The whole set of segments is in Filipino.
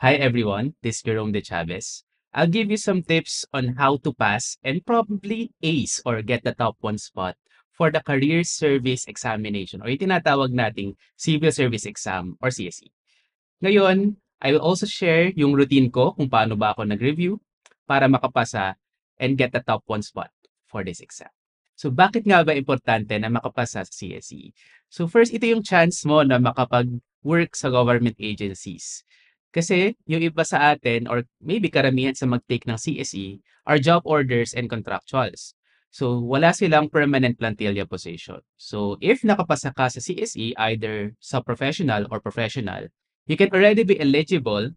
Hi everyone, this is Jerome De Chavez. I'll give you some tips on how to pass and probably ace or get the top one spot for the Career Service Examination or yung tinatawag nating Civil Service Exam or CSE. Ngayon, I will also share yung routine ko kung paano ba ako nag-review para makapasa and get the top one spot for this exam. So bakit nga ba importante na makapasa sa CSE? So first, ito yung chance mo na makapag-work sa government agencies. Kasi yung iba sa atin or maybe karamihan sa mag-take ng CSE are job orders and contractuals. So wala silang permanent plantilla position. So if nakapasa ka sa CSE, either sa professional or professional, you can already be eligible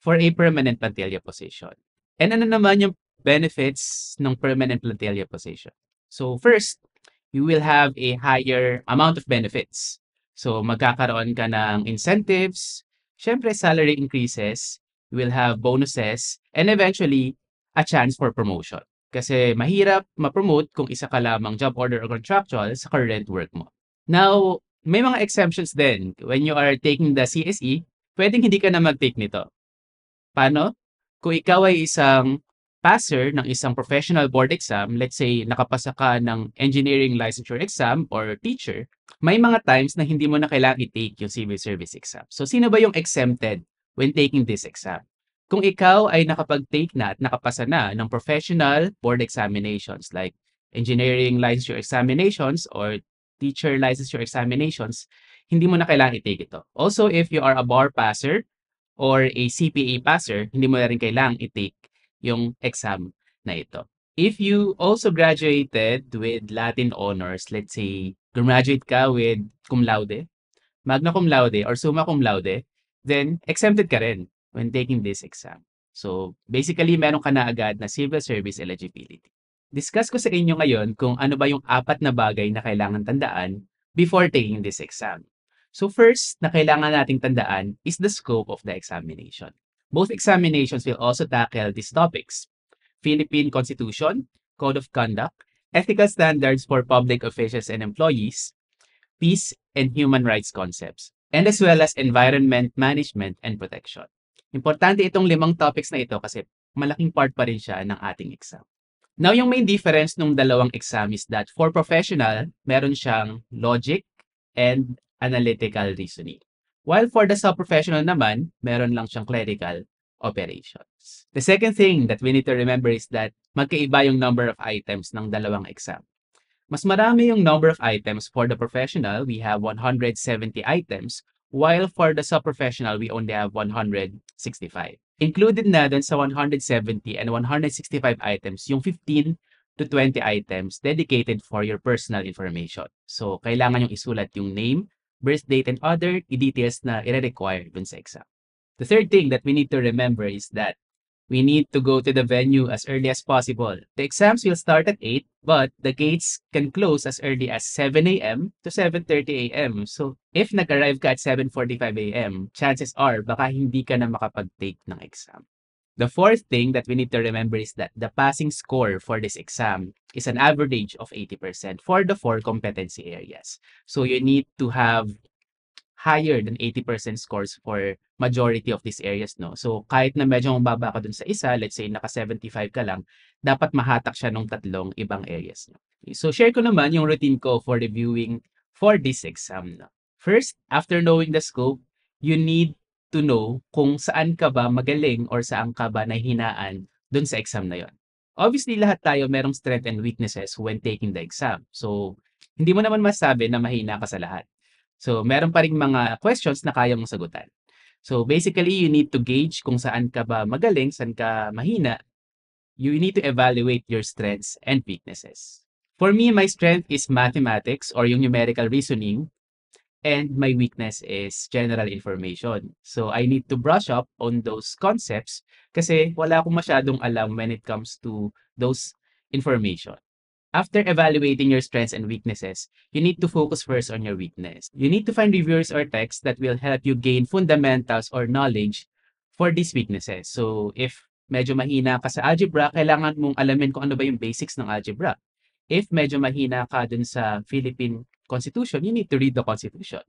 for a permanent plantilla position. And ano naman yung benefits ng permanent plantilla position? So first, you will have a higher amount of benefits. So magkakaroon ka ng incentives, syempre salary increases, you will have bonuses, and eventually, a chance for promotion. Kasi mahirap ma-promote kung isa ka lamang job order or contractual sa current work mo. Now, may mga exemptions din. When you are taking the CSE, pwedeng hindi ka na mag-take nito. Paano? Kung ikaw ay isang passer ng isang professional board exam, let's say nakapasa ka ng engineering licensure exam or teacher, may mga times na hindi mo na kailangang i-take yung civil service exam. So sino ba yung exempted when taking this exam? Kung ikaw ay nakapag-take na at nakapasa na ng professional board examinations like engineering licensure examinations or teacher licensure examinations, hindi mo na kailangang i-take ito. Also, if you are a bar passer or a CPA passer, hindi mo na rin kailangang i-take yung exam na ito. If you also graduated with Latin honors, let's say, graduate ka with cum laude, magna cum laude, or summa cum laude, then exempted ka rin when taking this exam. So, basically, meron ka na agad na civil service eligibility. Discuss ko sa inyo ngayon kung ano ba yung 4 na bagay na kailangan tandaan before taking this exam. So first na kailangan nating tandaan is the scope of the examination. Both examinations will also tackle these topics: Philippine Constitution, Code of Conduct, ethical standards for public officials and employees, peace and human rights concepts, and as well as environment management and protection. Importante itong 5 topics na ito kasi malaking part pa rin siya ng ating exam. Now, yung main difference ng dalawang exam is that for professional, meron siyang logic and analytical reasoning. While for the sub-professional naman, meron lang siyang clerical operations. The second thing that we need to remember is that magkaiba yung number of items ng dalawang exam. Mas marami yung number of items for the professional, we have 170 items, while for the sub-professional, we only have 165. Included na dun sa 170 and 165 items, yung 15 to 20 items dedicated for your personal information. So, kailangan yung isulat yung name, birth date, and other details na i-require dun sa exam. The third thing that we need to remember is that we need to go to the venue as early as possible. The exams will start at 8, but the gates can close as early as 7 a.m. to 7:30 a.m. So, if nag-arrive ka at 7:45 a.m., chances are baka hindi ka na makapag-take ng exam. The fourth thing that we need to remember is that the passing score for this exam is an average of 80% for the 4 competency areas. So, you need to have higher than 80% scores for majority of these areas, no? So, kahit na medyo mababa ka dun sa isa, let's say naka 75 ka lang, dapat mahatak siya ng 3 ibang areas, no? So, share ko naman yung routine ko for reviewing for this exam, no? First, after knowing the scope, you need to know kung saan ka ba magaling or saan ka ba nahihinaan dun sa exam na yon. Obviously, lahat tayo merong strength and weaknesses when taking the exam. So, hindi mo naman masabi na mahina ka sa lahat. So, meron pa ring mga questions na kaya mong sagutan. So, basically, you need to gauge kung saan ka ba magaling, saan ka mahina. You need to evaluate your strengths and weaknesses. For me, my strength is mathematics or yung numerical reasoning, and my weakness is general information. So, I need to brush up on those concepts kasi wala akong masyadong alam when it comes to those information. After evaluating your strengths and weaknesses, you need to focus first on your weakness. You need to find reviewers or texts that will help you gain fundamentals or knowledge for these weaknesses. So, if medyo mahina ka sa algebra, kailangan mong alamin kung ano ba yung basics ng algebra. If medyo mahina ka dun sa Philippine Constitution, you need to read the Constitution.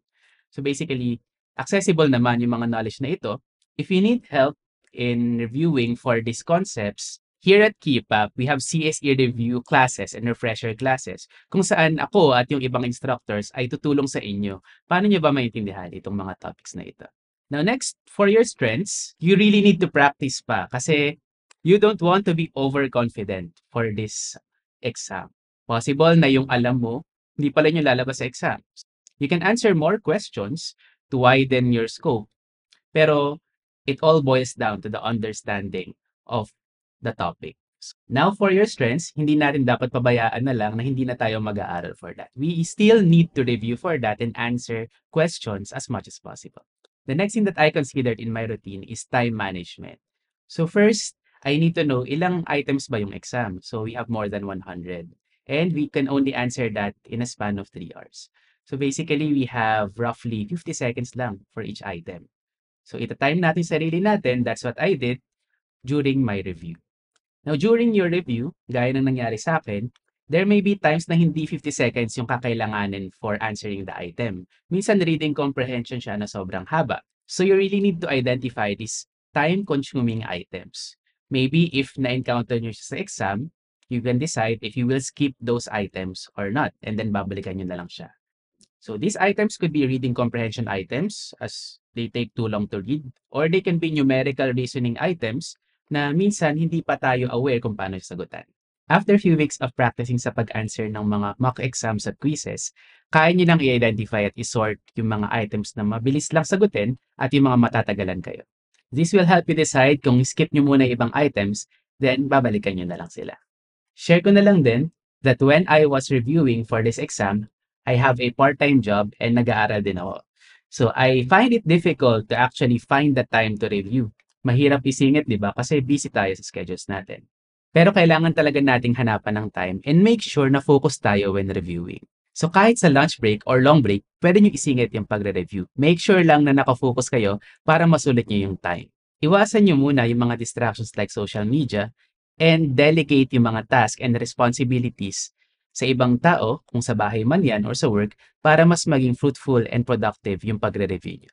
So basically, accessible naman yung mga knowledge na ito, If you need help in reviewing for these concepts, here at KEEPUP, we have CSE review classes and refresher classes kung saan ako at yung ibang instructors ay tutulong sa inyo. Paano nyo ba maintindihan itong mga topics na ito? Now next, for your strengths, you really need to practice pa kasi you don't want to be overconfident for this exam. Possible na yung alam mo, hindi pala nyo lalabas sa exam. You can answer more questions to widen your scope, pero it all boils down to the understanding of the topic. Now, for your strengths, hindi natin dapat pabayaan na lang na hindi na tayo mag-aaral for that. We still need to review for that and answer questions as much as possible. The next thing that I considered in my routine is time management. So first, I need to know ilang items ba yung exam. So we have more than 100. And we can only answer that in a span of 3 hours. So basically, we have roughly 50 seconds lang for each item. So ita-time natin sarili natin. That's what I did during my review. Now, during your review, gaya ng nangyari sa akin, there may be times na hindi 50 seconds yung kakailanganin for answering the item. Minsan, reading comprehension siya na sobrang haba. So, you really need to identify these time-consuming items. Maybe if na-encounter nyo siya sa exam, you can decide if you will skip those items or not, and then babalikan nyo na lang siya. So, these items could be reading comprehension items as they take too long to read, or they can be numerical reasoning items na minsan hindi pa tayo aware kung paano sagutan. After a few weeks of practicing sa pag-answer ng mga mock exams at quizzes, kaya nyo lang i-identify at isort yung mga items na mabilis lang sagutin at yung mga matatagalan kayo. This will help you decide kung skip nyo muna yung ibang items, then babalikan nyo na lang sila. Share ko na lang din that when I was reviewing for this exam, I have a part-time job and nag-aaral din ako. So I find it difficult to actually find the time to review. Mahirap isingit, di ba? Kasi busy tayo sa schedules natin. Pero kailangan talaga nating hanapan ng time and make sure na focus tayo when reviewing. So kahit sa lunch break or long break, pwede nyo isingit yung pagre-review. Make sure lang na nakafocus kayo para masulit nyo yung time. Iwasan nyo muna yung mga distractions like social media and delegate yung mga tasks and responsibilities sa ibang tao, kung sa bahay man yan or sa work, para mas maging fruitful and productive yung pagre-review nyo.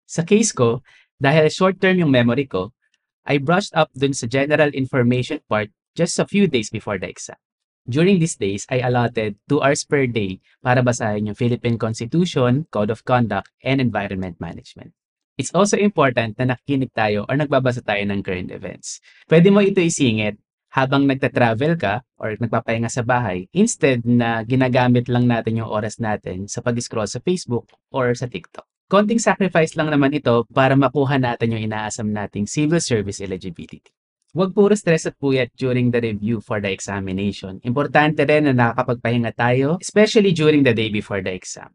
Sa case ko, dahil short-term yung memory ko, I brushed up dun sa general information part just a few days before the exam. During these days, I allotted 2 hours per day para basahin yung Philippine Constitution, Code of Conduct, and Environment Management. It's also important na nakikinig tayo or nagbabasa tayo ng current events. Pwede mo ito isingit habang nagta-travel ka or nagpapahinga sa bahay instead na ginagamit lang natin yung oras natin sa pag-scroll sa Facebook or sa TikTok. Konting sacrifice lang naman ito para makuha natin yung inaasam nating civil service eligibility. Huwag puro stress at puyat during the review for the examination. Importante rin na nakakapagpahinga tayo, especially during the day before the exam.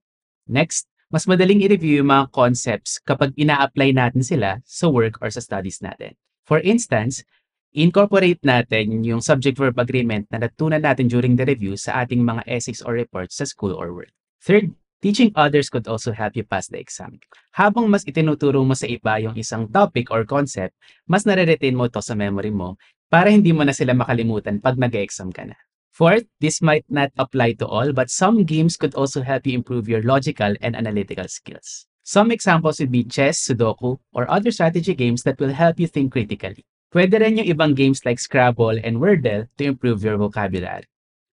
Next, mas madaling i-review yung mga concepts kapag ina-apply natin sila sa work or sa studies natin. For instance, incorporate natin yung subject-verb agreement na natutunan natin during the review sa ating mga essays or reports sa school or work. Third, teaching others could also help you pass the exam. Habang mas itinuturo mo sa iba yung isang topic or concept, mas nare-retain mo to sa memory mo para hindi mo na sila makalimutan pag nag-exam ka na. Fourth, this might not apply to all, but some games could also help you improve your logical and analytical skills. Some examples would be chess, Sudoku, or other strategy games that will help you think critically. Pwede rin yung ibang games like Scrabble and Wordle to improve your vocabulary.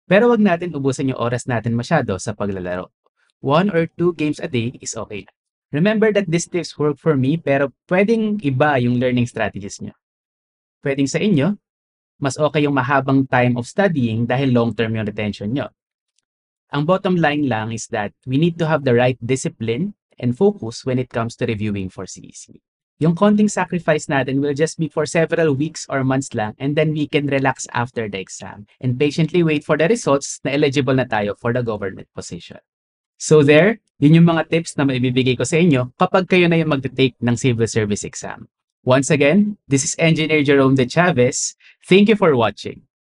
Pero wag natin ubusin yung oras natin masyado sa paglalaro. 1 or 2 games a day is okay. Remember that these tips work for me, pero pwedeng iba yung learning strategies nyo. Pwedeng sa inyo, mas okay yung mahabang time of studying dahil long-term yung retention nyo. Ang bottom line lang is that we need to have the right discipline and focus when it comes to reviewing for CEC. Yung konting sacrifice natin will just be for several weeks or months lang, and then we can relax after the exam and patiently wait for the results na eligible na tayo for the government position. So there, yun yung mga tips na maibibigay ko sa inyo kapag kayo na yung mag-take ng civil service exam. Once again, this is Engineer Jerome De Chavez. Thank you for watching.